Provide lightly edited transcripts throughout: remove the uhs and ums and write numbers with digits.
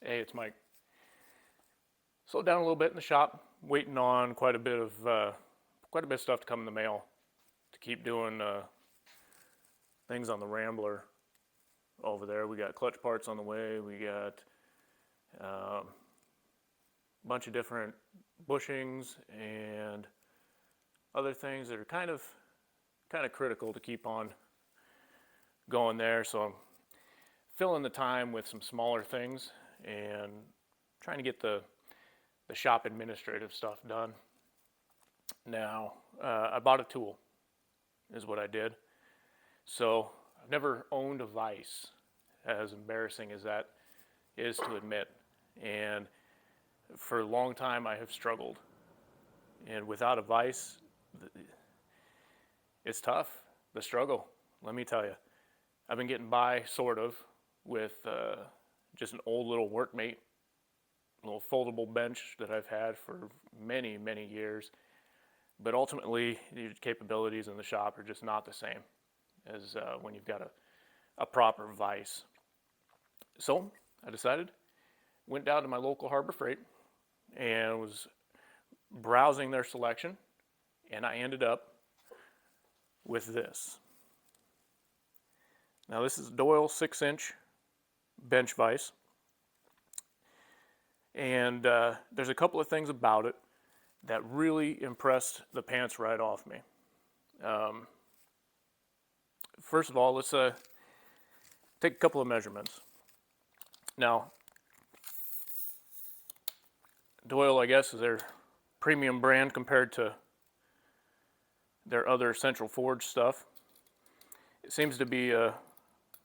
Hey, it's Mike. Slowed down a little bit in the shop, waiting on quite a bit of stuff to come in the mail to keep doing things on the Rambler over there. We got clutch parts on the way. We got a bunch of different bushings and other things that are kind of critical to keep on going there. So I'm filling the time with some smaller things and trying to get the shop administrative stuff done. Now, I bought a tool, is what I did. So I've never owned a vise, as embarrassing as that is to admit. And for a long time I have struggled. And without a vise, it's tough, the struggle, let me tell you. I've been getting by, sort of, with just an old little workmate, little foldable bench that I've had for many, many years. But ultimately, the capabilities in the shop are just not the same as when you've got a proper vise. So I decided, went down to my local Harbor Freight and was browsing their selection, and I ended up with this. Now this is Doyle 6-inch bench vise. And there's a couple of things about it that really impressed the pants right off me. First of all, let's take a couple of measurements. Now, Doyle, I guess, is their premium brand compared to their other Central Forge stuff. It seems to be of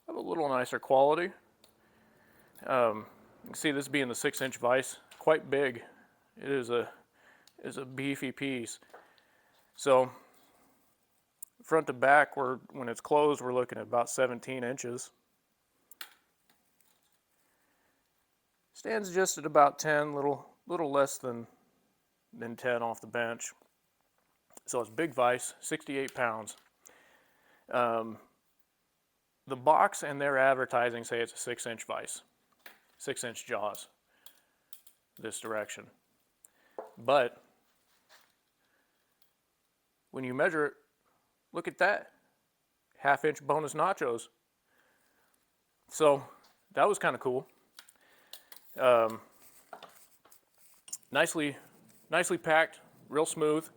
a little nicer quality. You can see this being the 6-inch vise, quite big. It is a beefy piece. So front to back, when it's closed, we're looking at about 17 inches. Stands just at about 10, little less than 10 off the bench. So it's big vise, 68 pounds. The box and their advertising say it's a 6-inch vise. 6-inch jaws this direction. But when you measure it, look at that. 1/2-inch bonus nachos. So that was kind of cool. Nicely packed, real smooth.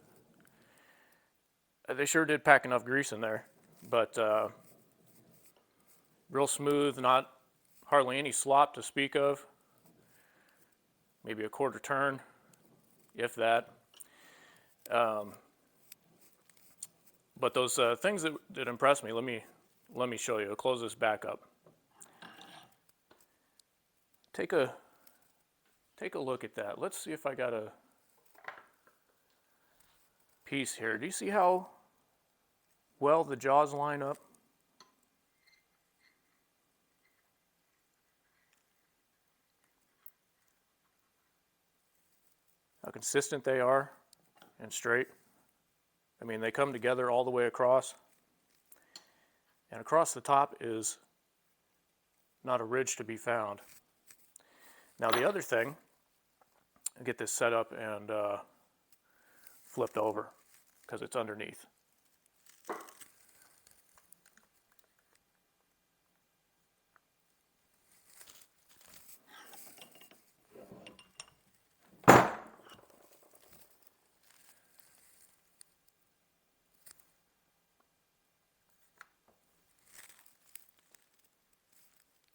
They sure did pack enough grease in there, but real smooth, not hardly any slop to speak of. Maybe a quarter turn, if that. But those things that impressed me, let me show you. I'll close this back up. Take a look at that. Let's see if I got a piece here. Do you see how well the jaws line up? How consistent they are and straight. I mean, they come together all the way across. And across the top is not a ridge to be found. Now the other thing, I'll get this set up and flipped over because it's underneath.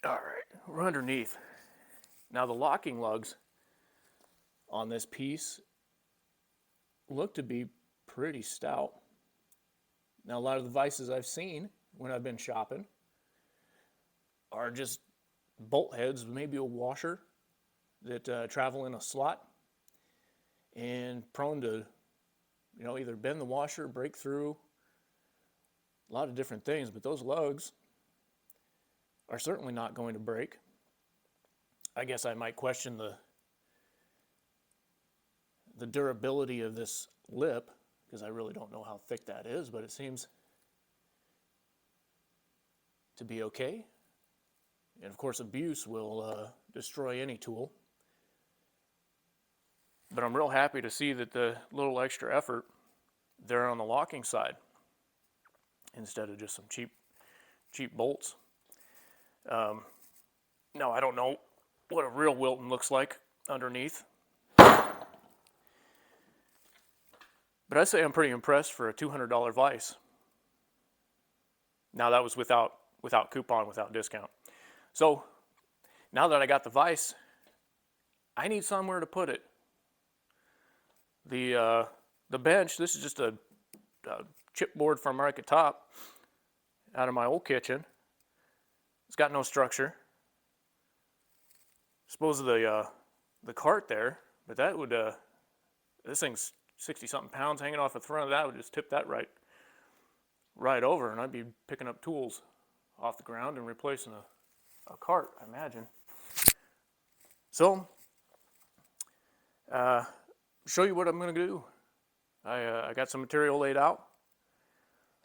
All right, we're underneath. Now the locking lugs on this piece look to be pretty stout. Now a lot of the vices I've seen when I've been shopping are just bolt heads, maybe a washer that travel in a slot and prone to, either bend the washer, break through, a lot of different things. But those lugs are certainly not going to break. I guess I might question the durability of this lip, because I really don't know how thick that is, but it seems to be okay. And of course, abuse will destroy any tool. But I'm real happy to see that the little extra effort there on the locking side instead of just some cheap bolts. Now I don't know what a real Wilton looks like underneath, but I'd say I'm pretty impressed for a $200 Vise. Now that was without coupon, without discount. So now that I got the Vise, I need somewhere to put it. The bench, this is just a chipboard from right at top out of my old kitchen. It's got no structure. Suppose the cart there, but that would this thing's 60-something pounds hanging off the front of that would just tip that right over, and I'd be picking up tools off the ground and replacing a cart, I imagine. So, show you what I'm going to do. I got some material laid out,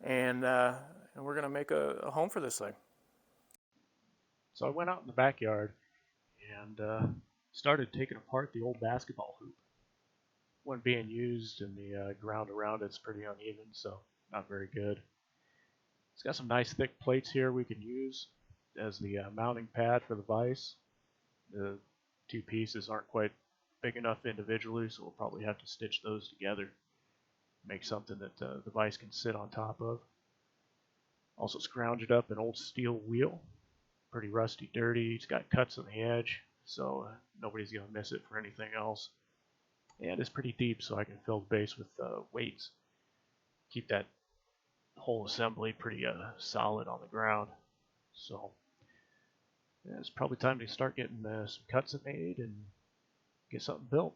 and we're going to make a home for this thing. So I went out in the backyard and started taking apart the old basketball hoop. Wasn't being used, and the ground around it's pretty uneven, so not very good. It's got some nice thick plates here we can use as the mounting pad for the vise. The two pieces aren't quite big enough individually, so we'll probably have to stitch those together. Make something that the vise can sit on top of. Also scrounged up an old steel wheel. Pretty rusty, dirty. It's got cuts on the edge, so nobody's going to miss it for anything else. And it's pretty deep, so I can fill the base with weights. Keep that whole assembly pretty solid on the ground. So yeah, it's probably time to start getting some cuts made and get something built.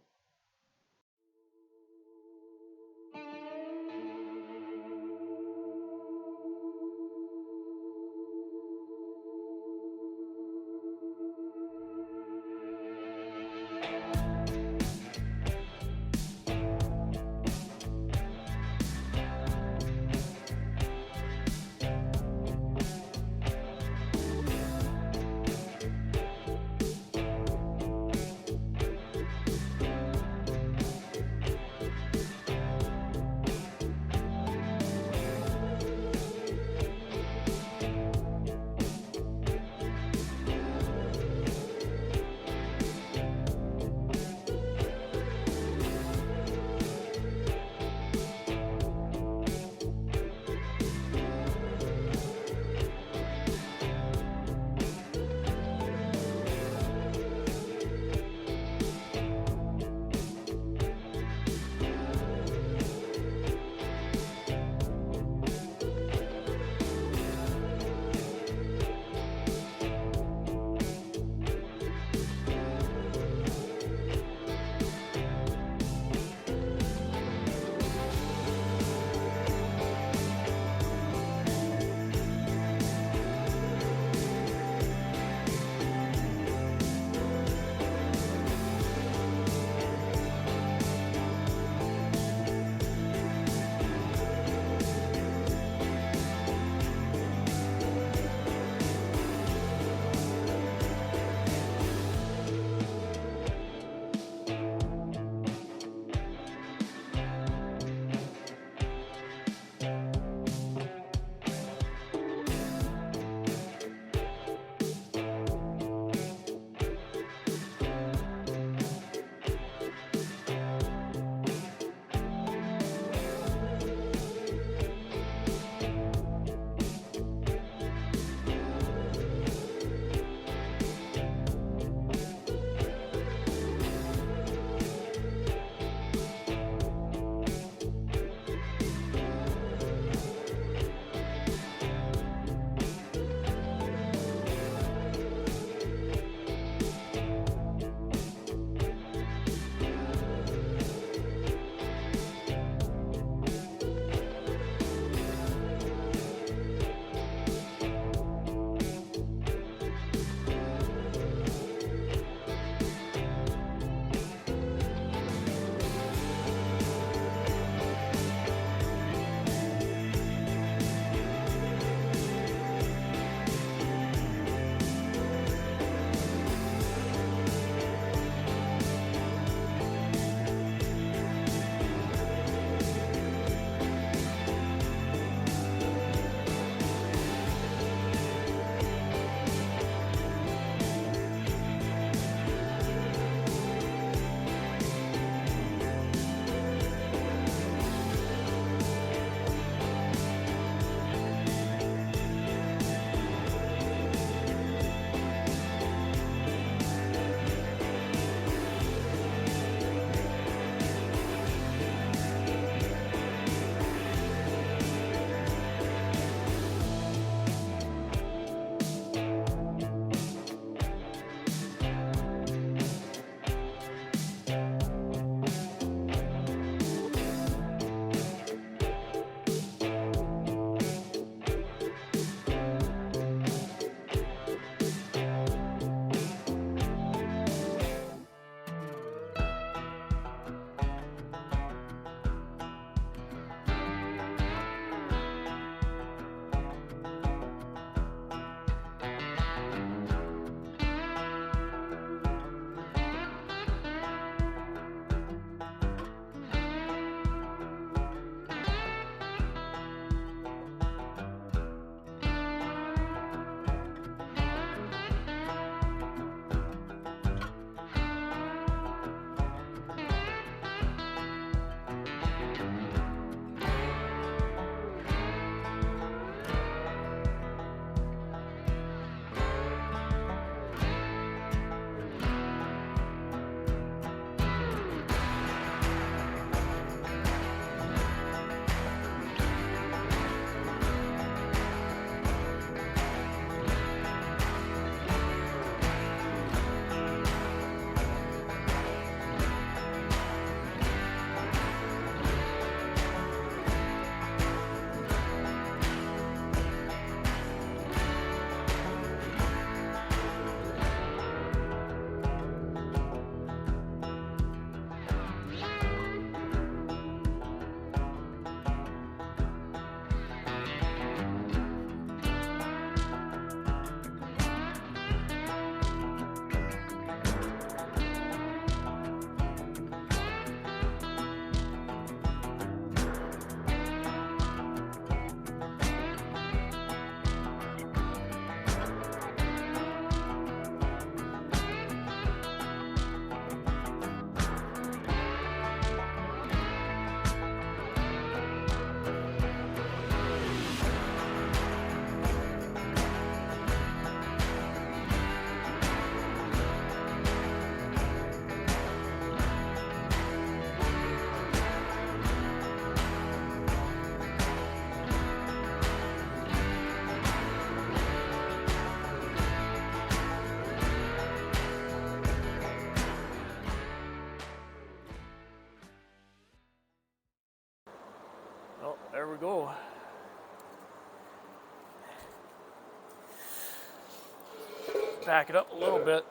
back it up a little bit.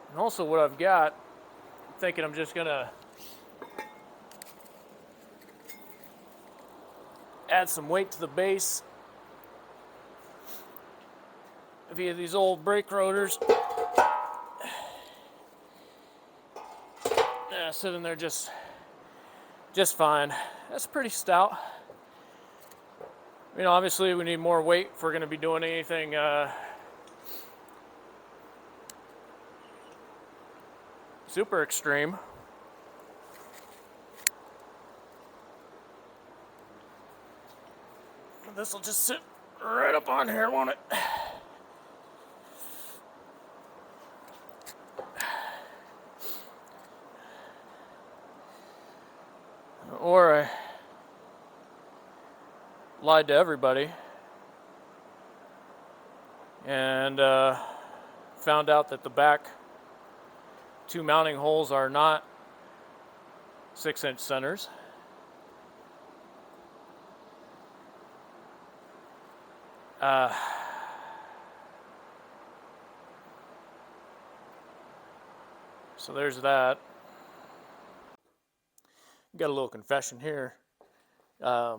And also what I've got, I'm thinking I'm just gonna add some weight to the base via these old brake rotors. Yeah, sitting there just fine. That's pretty stout. You know, obviously we need more weight if we're going to be doing anything super extreme. This will just sit right up on here, won't it? Or I lied to everybody and found out that the back 2 mounting holes are not 6-inch centers. So there's that. Got a little confession here. I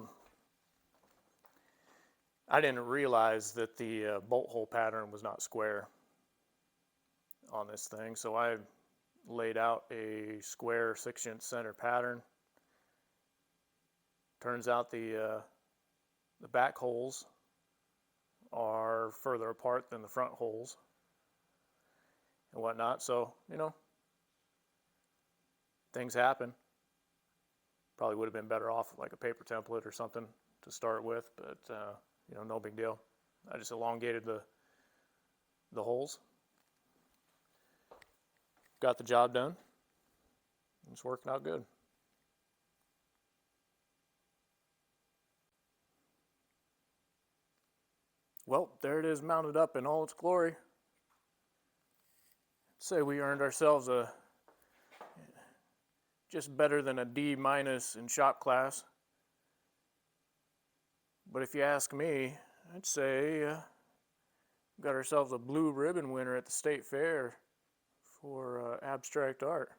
didn't realize that the bolt hole pattern was not square on this thing, so I laid out a square 6-inch center pattern. Turns out the back holes are further apart than the front holes and whatnot, so you know, things happen. Probably would have been better off with like a paper template or something to start with, but you know, no big deal. I just elongated the holes. Got the job done. It's working out good. Well, there it is, mounted up in all its glory. I'd say we earned ourselves a just better than a D- in shop class. But if you ask me, I'd say got ourselves a blue ribbon winner at the state fair for abstract art.